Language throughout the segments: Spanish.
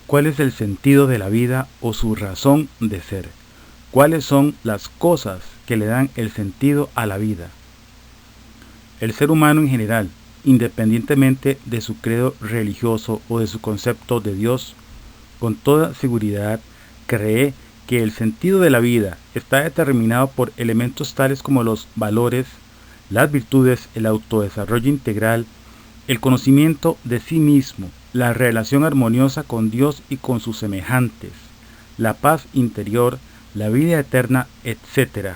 ¿Cuál es el sentido de la vida o su razón de ser? ¿Cuáles son las cosas que le dan el sentido a la vida? El ser humano en general, independientemente de su credo religioso o de su concepto de Dios, con toda seguridad cree que el sentido de la vida está determinado por elementos tales como los valores, las virtudes, el autodesarrollo integral, el conocimiento de sí mismo, la relación armoniosa con Dios y con sus semejantes, la paz interior, la vida eterna, etc.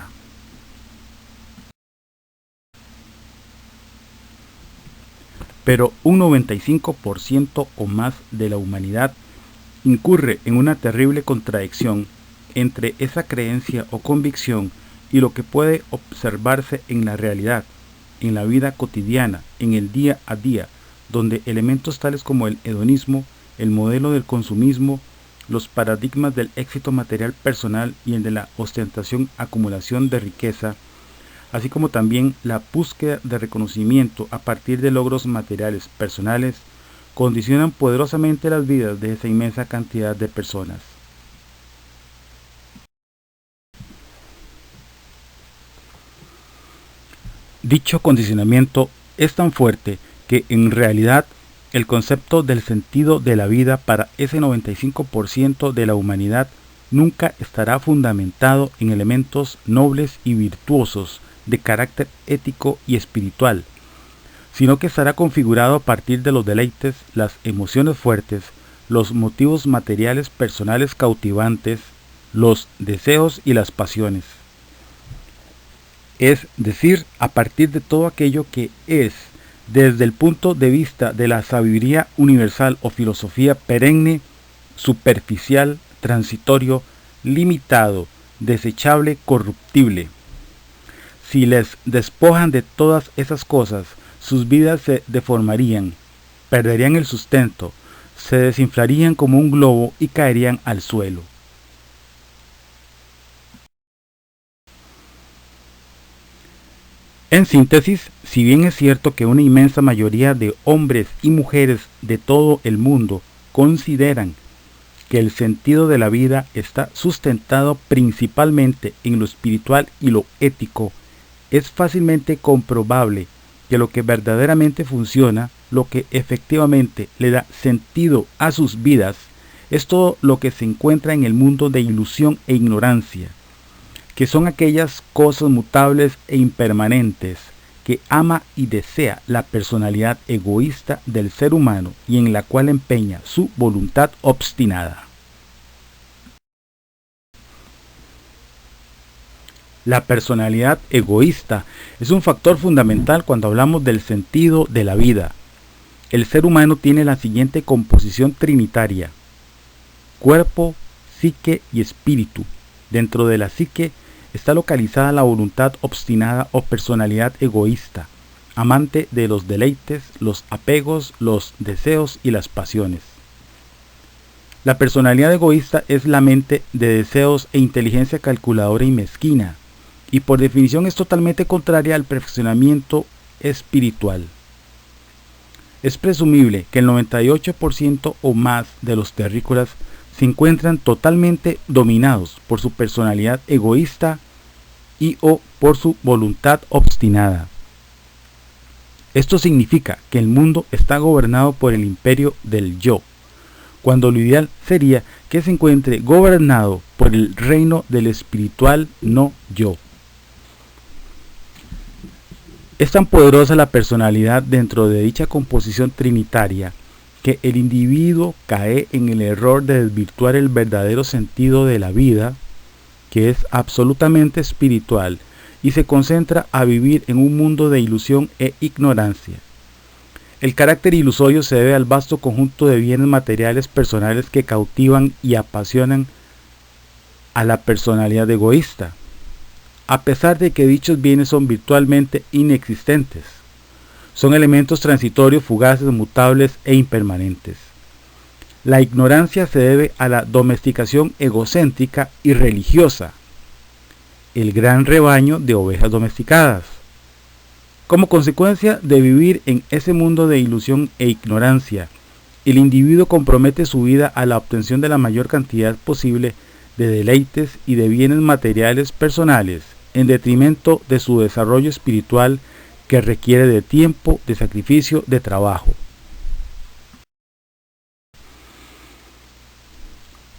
Pero un 95% o más de la humanidad incurre en una terrible contradicción entre esa creencia o convicción y lo que puede observarse en la realidad, en la vida cotidiana, en el día a día, donde elementos tales como el hedonismo, el modelo del consumismo, los paradigmas del éxito material personal y el de la ostentación, acumulación de riqueza, así como también la búsqueda de reconocimiento a partir de logros materiales personales, condicionan poderosamente las vidas de esa inmensa cantidad de personas. Dicho condicionamiento es tan fuerte que en realidad el concepto del sentido de la vida para ese 95% de la humanidad nunca estará fundamentado en elementos nobles y virtuosos de carácter ético y espiritual, sino que estará configurado a partir de los deleites, las emociones fuertes, los motivos materiales personales cautivantes, los deseos y las pasiones. Es decir, a partir de todo aquello que es, desde el punto de vista de la sabiduría universal o filosofía perenne, superficial, transitorio, limitado, desechable, corruptible. Si les despojan de todas esas cosas, sus vidas se deformarían, perderían el sustento, se desinflarían como un globo y caerían al suelo. En síntesis, si bien es cierto que una inmensa mayoría de hombres y mujeres de todo el mundo consideran que el sentido de la vida está sustentado principalmente en lo espiritual y lo ético, es fácilmente comprobable que lo que verdaderamente funciona, lo que efectivamente le da sentido a sus vidas, es todo lo que se encuentra en el mundo de ilusión e ignorancia, que son aquellas cosas mutables e impermanentes que ama y desea la personalidad egoísta del ser humano y en la cual empeña su voluntad obstinada. La personalidad egoísta es un factor fundamental cuando hablamos del sentido de la vida. El ser humano tiene la siguiente composición trinitaria: cuerpo, psique y espíritu. Dentro de la psique está localizada la voluntad obstinada o personalidad egoísta, amante de los deleites, los apegos, los deseos y las pasiones. La personalidad egoísta es la mente de deseos e inteligencia calculadora y mezquina, y por definición es totalmente contraria al perfeccionamiento espiritual. Es presumible que el 98% o más de los terrícolas se encuentran totalmente dominados por su personalidad egoísta y o por su voluntad obstinada. Esto significa que el mundo está gobernado por el imperio del yo, cuando lo ideal sería que se encuentre gobernado por el reino del espiritual no yo. Es tan poderosa la personalidad dentro de dicha composición trinitaria que el individuo cae en el error de desvirtuar el verdadero sentido de la vida, que es absolutamente espiritual, y se concentra a vivir en un mundo de ilusión e ignorancia. El carácter ilusorio se debe al vasto conjunto de bienes materiales personales que cautivan y apasionan a la personalidad egoísta, a pesar de que dichos bienes son virtualmente inexistentes. Son elementos transitorios, fugaces, mutables e impermanentes. La ignorancia se debe a la domesticación egocéntrica y religiosa, el gran rebaño de ovejas domesticadas. Como consecuencia de vivir en ese mundo de ilusión e ignorancia, el individuo compromete su vida a la obtención de la mayor cantidad posible de deleites y de bienes materiales personales, en detrimento de su desarrollo espiritual que requiere de tiempo, de sacrificio, de trabajo.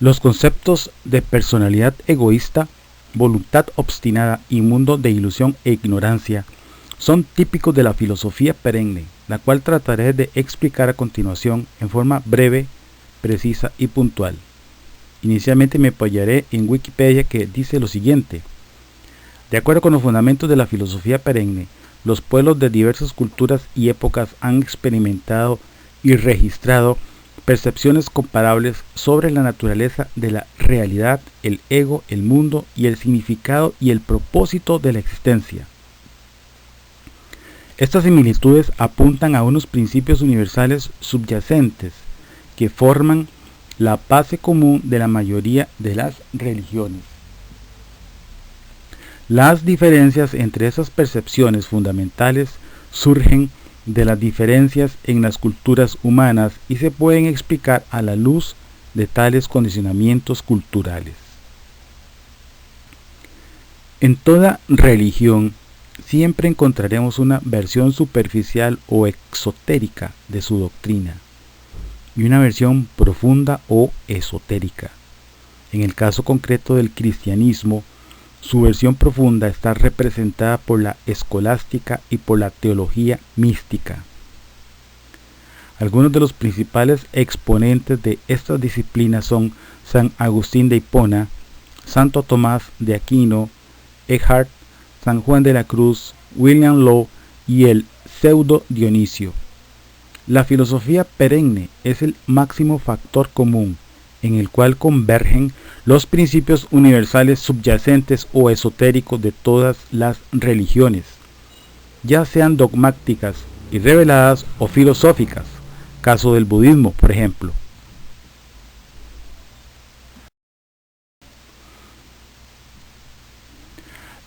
Los conceptos de personalidad egoísta, voluntad obstinada y mundo de ilusión e ignorancia son típicos de la filosofía perenne, la cual trataré de explicar a continuación en forma breve, precisa y puntual. Inicialmente me apoyaré en Wikipedia, que dice lo siguiente: de acuerdo con los fundamentos de la filosofía perenne, los pueblos de diversas culturas y épocas han experimentado y registrado percepciones comparables sobre la naturaleza de la realidad, el ego, el mundo y el significado y el propósito de la existencia. Estas similitudes apuntan a unos principios universales subyacentes que forman la base común de la mayoría de las religiones. Las diferencias entre esas percepciones fundamentales surgen de las diferencias en las culturas humanas y se pueden explicar a la luz de tales condicionamientos culturales. En toda religión siempre encontraremos una versión superficial o exotérica de su doctrina y una versión profunda o esotérica. En el caso concreto del cristianismo, su versión profunda está representada por la escolástica y por la teología mística. Algunos de los principales exponentes de estas disciplinas son San Agustín de Hipona, Santo Tomás de Aquino, Eckhart, San Juan de la Cruz, William Law y el pseudo Dionisio. La filosofía perenne es el máximo factor común en el cual convergen los principios universales subyacentes o esotéricos de todas las religiones, ya sean dogmáticas y reveladas o filosóficas, caso del budismo, por ejemplo.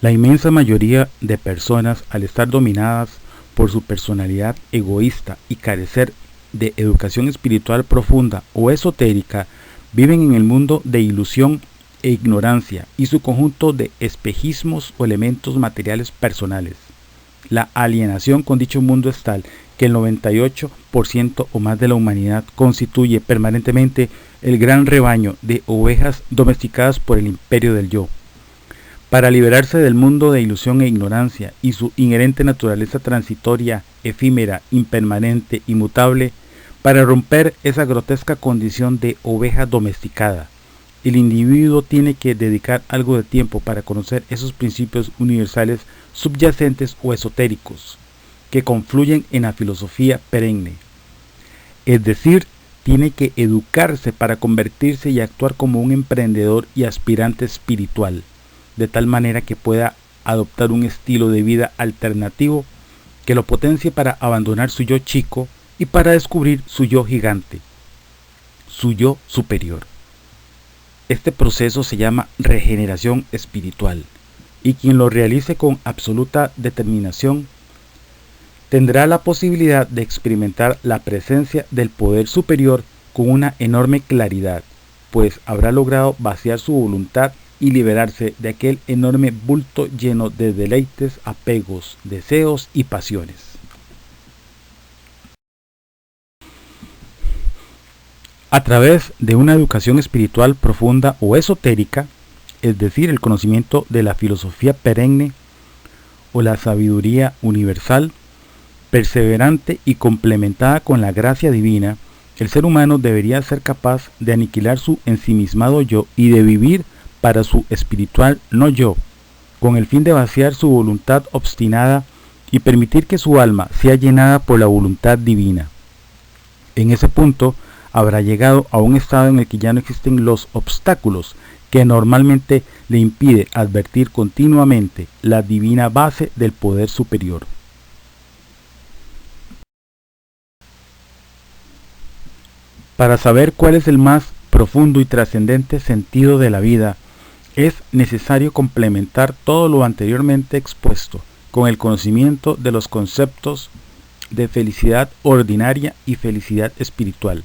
La inmensa mayoría de personas, al estar dominadas por su personalidad egoísta y carecer de educación espiritual profunda o esotérica, viven en el mundo de ilusión e ignorancia y su conjunto de espejismos o elementos materiales personales. La alienación con dicho mundo es tal que el 98% o más de la humanidad constituye permanentemente el gran rebaño de ovejas domesticadas por el imperio del yo. Para liberarse del mundo de ilusión e ignorancia y su inherente naturaleza transitoria, efímera, impermanente, inmutable, para romper esa grotesca condición de oveja domesticada, el individuo tiene que dedicar algo de tiempo para conocer esos principios universales subyacentes o esotéricos que confluyen en la filosofía perenne. Es decir, tiene que educarse para convertirse y actuar como un emprendedor y aspirante espiritual, de tal manera que pueda adoptar un estilo de vida alternativo que lo potencie para abandonar su yo chico y para descubrir su yo gigante, su yo superior. Este proceso se llama regeneración espiritual, y quien lo realice con absoluta determinación tendrá la posibilidad de experimentar la presencia del poder superior con una enorme claridad, pues habrá logrado vaciar su voluntad y liberarse de aquel enorme bulto lleno de deleites, apegos, deseos y pasiones. A través de una educación espiritual profunda o esotérica, es decir, el conocimiento de la filosofía perenne o la sabiduría universal, perseverante y complementada con la gracia divina, el ser humano debería ser capaz de aniquilar su ensimismado yo y de vivir para su espiritual no yo, con el fin de vaciar su voluntad obstinada y permitir que su alma sea llenada por la voluntad divina. En ese punto, habrá llegado a un estado en el que ya no existen los obstáculos que normalmente le impide advertir continuamente la divina base del poder superior. Para saber cuál es el más profundo y trascendente sentido de la vida, es necesario complementar todo lo anteriormente expuesto con el conocimiento de los conceptos de felicidad ordinaria y felicidad espiritual.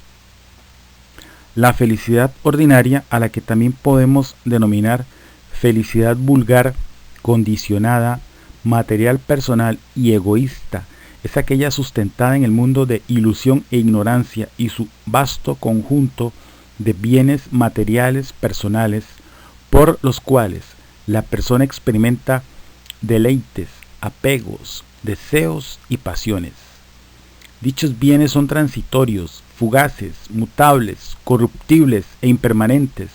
la felicidad ordinaria, a la que también podemos denominar felicidad vulgar, condicionada, material, personal y egoísta, es aquella sustentada en el mundo de ilusión e ignorancia y su vasto conjunto de bienes materiales personales por los cuales la persona experimenta deleites, apegos, deseos y pasiones. Dichos bienes son transitorios, fugaces, mutables, corruptibles e impermanentes,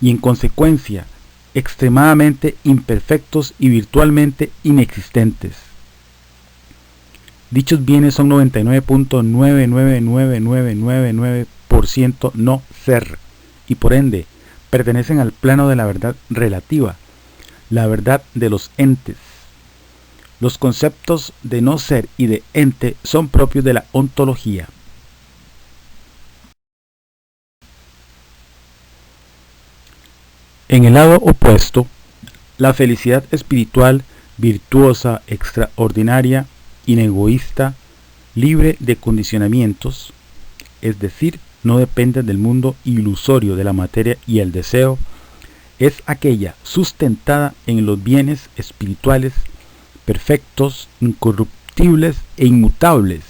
y en consecuencia extremadamente imperfectos y virtualmente inexistentes. Dichos bienes son 99.999999% no ser, y por ende pertenecen al plano de la verdad relativa, la verdad de los entes. Los conceptos de no ser y de ente son propios de la ontología. En el lado opuesto, la felicidad espiritual, virtuosa, extraordinaria, inegoísta, libre de condicionamientos, es decir, no depende del mundo ilusorio de la materia y el deseo, es aquella sustentada en los bienes espirituales perfectos, incorruptibles e inmutables,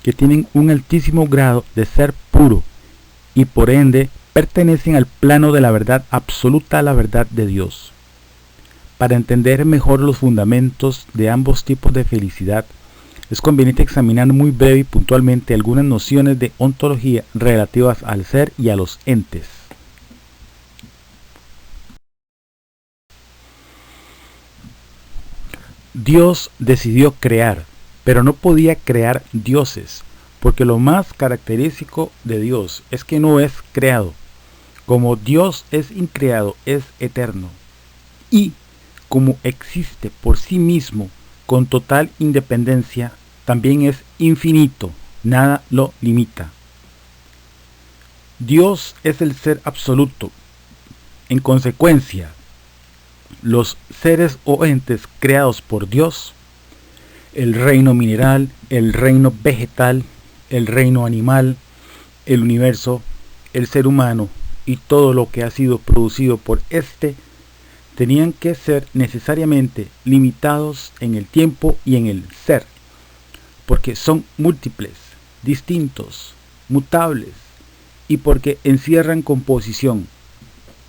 que tienen un altísimo grado de ser puro y por ende pertenecen al plano de la verdad absoluta, la verdad de Dios. Para entender mejor los fundamentos de ambos tipos de felicidad, es conveniente examinar muy breve y puntualmente algunas nociones de ontología relativas al ser y a los entes. Dios decidió crear, pero no podía crear dioses, porque lo más característico de Dios es que no es creado. Como Dios es increado, es eterno. Y como existe por sí mismo con total independencia, también es infinito, nada lo limita. Dios es el ser absoluto. En consecuencia, los seres o entes creados por Dios, el reino mineral, el reino vegetal, el reino animal, el universo, el ser humano y todo lo que ha sido producido por éste, tenían que ser necesariamente limitados en el tiempo y en el ser, porque son múltiples, distintos, mutables, y porque encierran composición,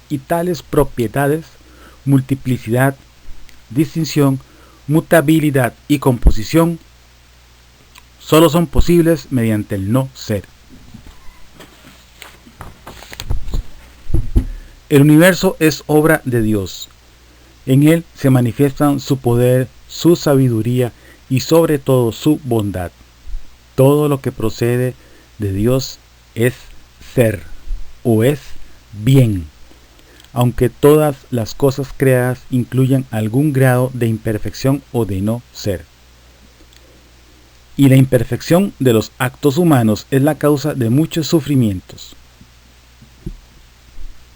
y tales propiedades, multiplicidad, distinción, mutabilidad y composición, solo son posibles mediante el no ser. El universo es obra de Dios. En él se manifiestan su poder, su sabiduría y sobre todo su bondad. Todo lo que procede de Dios es ser o es bien, aunque todas las cosas creadas incluyan algún grado de imperfección o de no ser. Y la imperfección de los actos humanos es la causa de muchos sufrimientos.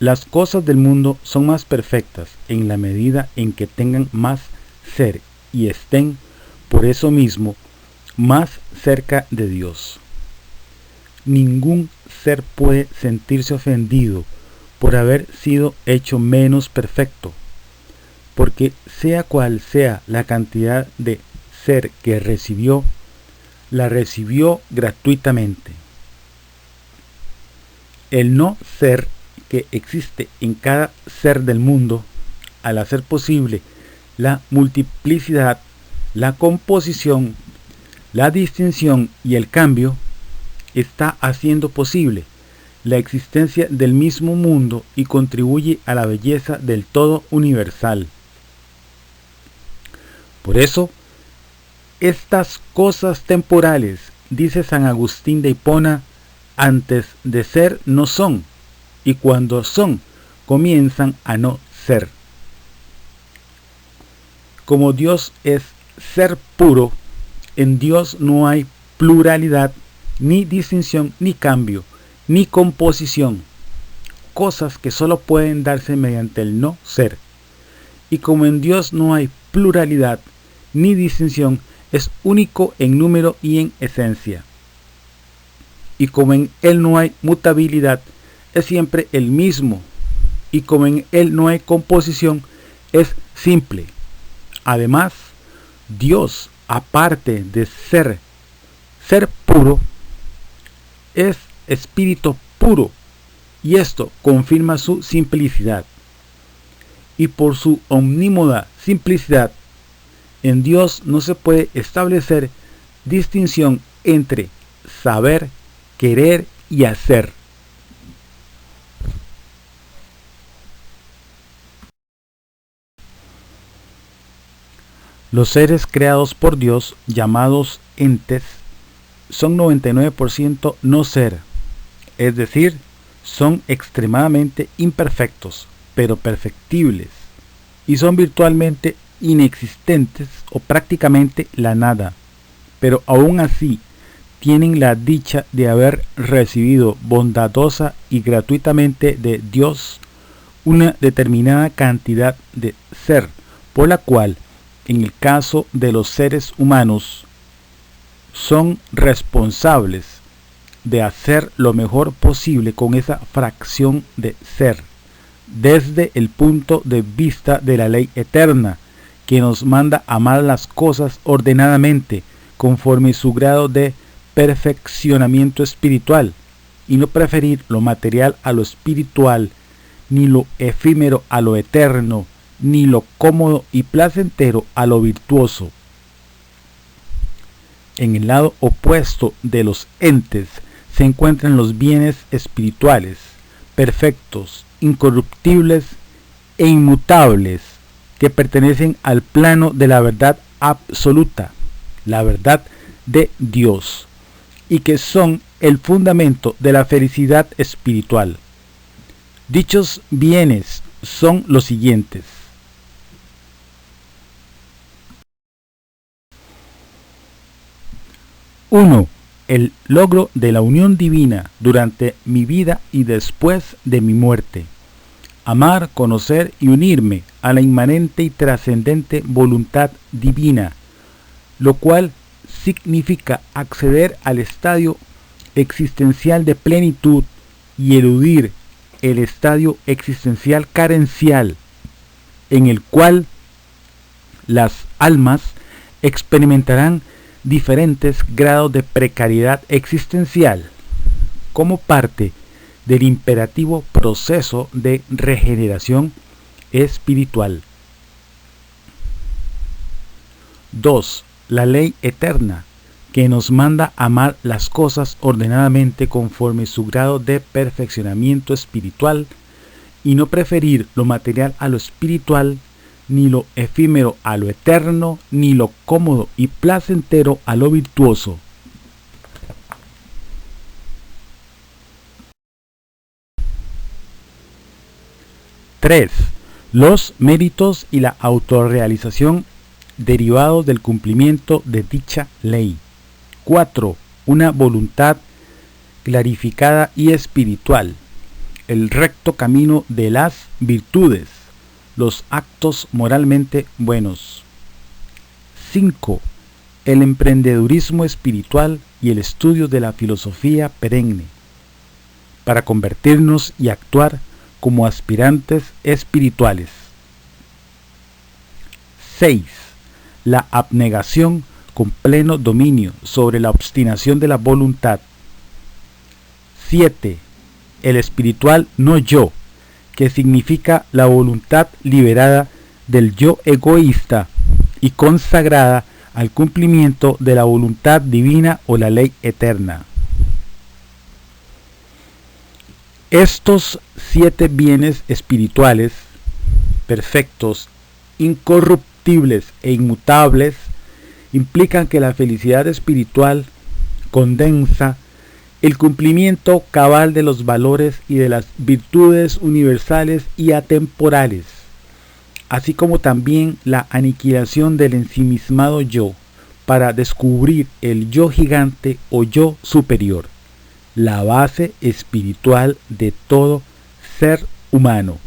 Las cosas del mundo son más perfectas en la medida en que tengan más ser y estén, por eso mismo, más cerca de Dios. Ningún ser puede sentirse ofendido por haber sido hecho menos perfecto, porque sea cual sea la cantidad de ser que recibió, la recibió gratuitamente. El no ser que existe en cada ser del mundo, al hacer posible la multiplicidad, la composición, la distinción y el cambio, está haciendo posible la existencia del mismo mundo y contribuye a la belleza del todo universal. Por eso, estas cosas temporales, dice San Agustín de Hipona, antes de ser no son, y cuando son, comienzan a no ser. Como Dios es ser puro, en Dios no hay pluralidad, ni distinción, ni cambio, ni composición, cosas que solo pueden darse mediante el no ser. Y como en Dios no hay pluralidad, ni distinción, es único en número y en esencia. Y como en Él no hay mutabilidad, es siempre el mismo y como en él no hay composición, es simple. Además, Dios, aparte de ser puro, es espíritu puro y esto confirma su simplicidad. Y por su omnímoda simplicidad, en Dios no se puede establecer distinción entre saber, querer y hacer. Los seres creados por Dios, llamados entes, son 99% no ser, es decir, son extremadamente imperfectos, pero perfectibles, y son virtualmente inexistentes o prácticamente la nada, pero aún así tienen la dicha de haber recibido bondadosa y gratuitamente de Dios una determinada cantidad de ser, por la cual, en el caso de los seres humanos, son responsables de hacer lo mejor posible con esa fracción de ser, desde el punto de vista de la ley eterna, que nos manda amar las cosas ordenadamente, conforme su grado de perfeccionamiento espiritual, y no preferir lo material a lo espiritual, ni lo efímero a lo eterno, ni lo cómodo y placentero a lo virtuoso. En el lado opuesto de los entes se encuentran los bienes espirituales, perfectos, incorruptibles e inmutables, que pertenecen al plano de la verdad absoluta, la verdad de Dios, y que son el fundamento de la felicidad espiritual. Dichos bienes son los siguientes: 1. El logro de la unión divina durante mi vida y después de mi muerte. Amar, conocer y unirme a la inmanente y trascendente voluntad divina, lo cual significa acceder al estadio existencial de plenitud y eludir el estadio existencial carencial, en el cual las almas experimentarán diferentes grados de precariedad existencial como parte del imperativo proceso de regeneración espiritual. 2. La ley eterna, que nos manda amar las cosas ordenadamente conforme su grado de perfeccionamiento espiritual y no preferir lo material a lo espiritual, ni lo efímero a lo eterno, ni lo cómodo y placentero a lo virtuoso. 3. Los méritos y la autorrealización derivados del cumplimiento de dicha ley. 4. Una voluntad clarificada y espiritual, el recto camino de las virtudes, los actos moralmente buenos. 5. El emprendedurismo espiritual y el estudio de la filosofía perenne, para convertirnos y actuar como aspirantes espirituales. 6. La abnegación con pleno dominio sobre la obstinación de la voluntad. 7. El espiritual no yo, que significa la voluntad liberada del yo egoísta y consagrada al cumplimiento de la voluntad divina o la ley eterna. Estos 7 bienes espirituales, perfectos, incorruptibles e inmutables, implican que la felicidad espiritual condensa el cumplimiento cabal de los valores y de las virtudes universales y atemporales, así como también la aniquilación del ensimismado yo, para descubrir el yo gigante o yo superior, la base espiritual de todo ser humano.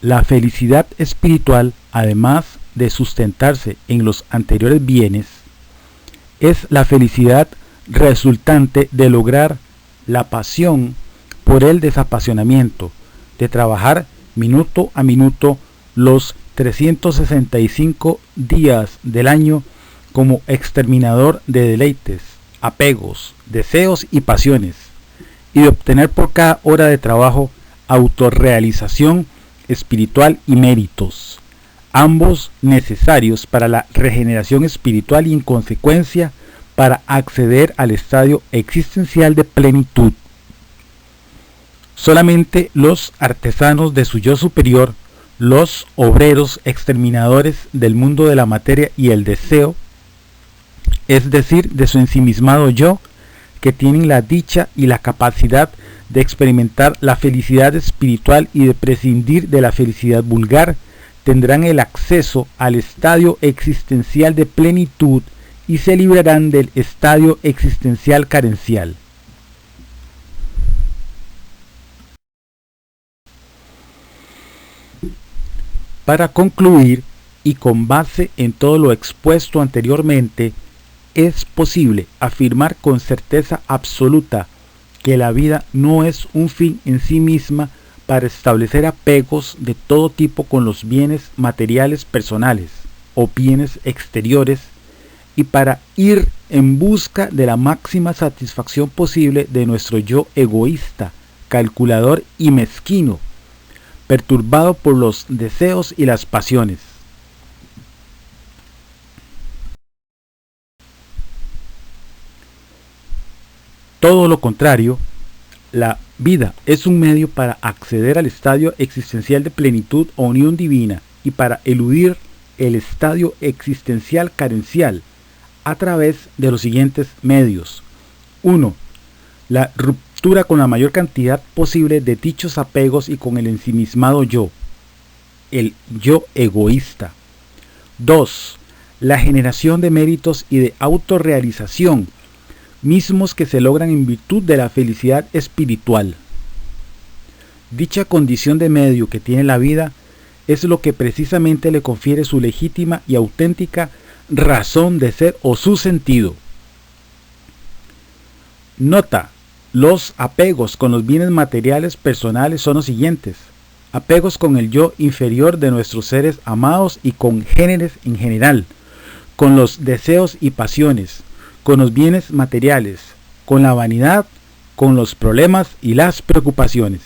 La felicidad espiritual, además de sustentarse en los anteriores bienes, es la felicidad resultante de lograr la pasión por el desapasionamiento, de trabajar minuto a minuto los 365 días del año como exterminador de deleites, apegos, deseos y pasiones, y de obtener por cada hora de trabajo autorrealización espiritual y méritos, ambos necesarios para la regeneración espiritual y en consecuencia para acceder al estadio existencial de plenitud. Solamente los artesanos de su yo superior, los obreros exterminadores del mundo de la materia y el deseo, es decir, de su ensimismado yo, que tienen la dicha y la capacidad de experimentar la felicidad espiritual y de prescindir de la felicidad vulgar, tendrán el acceso al estadio existencial de plenitud y se librarán del estadio existencial carencial. Para concluir, y con base en todo lo expuesto anteriormente, es posible afirmar con certeza absoluta que la vida no es un fin en sí misma para establecer apegos de todo tipo con los bienes materiales personales o bienes exteriores y para ir en busca de la máxima satisfacción posible de nuestro yo egoísta, calculador y mezquino, perturbado por los deseos y las pasiones. Todo lo contrario, la vida es un medio para acceder al estadio existencial de plenitud o unión divina y para eludir el estadio existencial carencial a través de los siguientes medios. 1. La ruptura con la mayor cantidad posible de dichos apegos y con el ensimismado yo, el yo egoísta. 2. La generación de méritos y de autorrealización, mismos que se logran en virtud de la felicidad espiritual. Dicha condición de medio que tiene la vida es lo que precisamente le confiere su legítima y auténtica razón de ser o su sentido. Nota: los apegos con los bienes materiales personales son los siguientes: apegos con el yo inferior de nuestros seres amados y congéneres en general, con los deseos y pasiones, con los bienes materiales, con la vanidad, con los problemas y las preocupaciones.